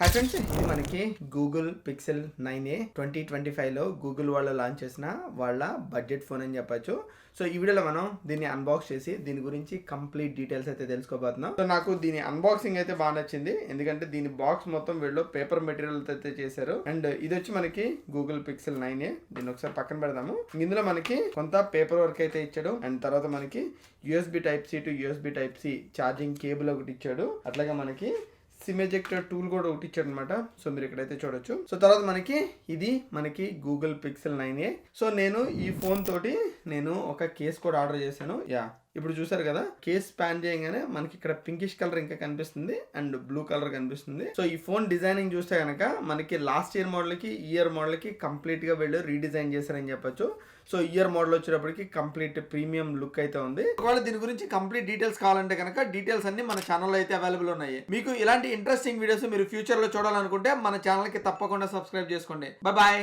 Hi friends, ఇది మనకి Google pixel 9a 2025లో Google వాళ్ళు లాంచ్ చేసిన వాళ్ళ బడ్జెట్ ఫోన్ అని చెప్పొచ్చు. సో ఈ వీడియోలో మనం దీన్ని అన్బాక్స్ చేసి దీని గురించి కంప్లీట్ డీటెయిల్స్ అయితే తెలుసుకోబోతున్నాం. సో నాకు దీని అన్బాక్సింగ్ అయితే బాగా నచ్చింది, ఎందుకంటే దీని బాక్స్ మొత్తం వీళ్ళు పేపర్ మెటీరియల్ అయితే చేశారు. అండ్ ఇది వచ్చి మనకి గూగుల్ పిక్సెల్ 9a. దీన్ని ఒకసారి పక్కన పెడదాము. ఇందులో మనకి కొంత పేపర్ వర్క్ అయితే ఇచ్చాడు. అండ్ తర్వాత మనకి USB Type-C to USB Type-C charging cable ఒకటి ఇచ్చాడు. అట్లాగే మనకి సిమ్ ఎజెక్టర్ టూల్ కూడా ఒకటి ఇచ్చాడు అనమాట. సో మీరు ఇక్కడైతే చూడొచ్చు. సో తర్వాత మనకి గూగుల్ పిక్సెల్ 9a. సో నేను ఈ ఫోన్ తోటి ఒక కేస్ కూడా ఆర్డర్ చేశాను. ఇప్పుడు చూసారు కదా, కేస్ స్పాన్ చేయగానే మనకి ఇక్కడ పింకిష్ కలర్ ఇంకా కనిపిస్తుంది అండ్ బ్లూ కలర్ కనిపిస్తుంది. సో ఈ ఫోన్ డిజైనింగ్ చూస్తే కనుక మనకి లాస్ట్ ఇయర్ మోడల్ కి ఈ ఇయర్ మోడల్ కి కంప్లీట్ గా వీళ్ళు రీడిజైన్ చేశారని చెప్పొచ్చు. సో ఇయర్ మోడల్ వచ్చేటప్పటికి కంప్లీట్ ప్రీమియం లుక్ అయితే ఉంది. ఒకవేళ దీని గురించి కంప్లీట్ డీటెయిల్స్ కావాలంటే కనుక డీటెయిల్స్ అన్ని మన ఛానల్లో అయితే అవైలబుల్ ఉన్నాయి. మీకు ఇలాంటి ఇంట్రెస్టింగ్ వీడియోస్ మీరు ఫ్యూచర్ లో చూడాలనుకుంటే మన ఛానల్ కి తప్పకుండా సబ్స్క్రైబ్ చేసుకోండి. బాయ్.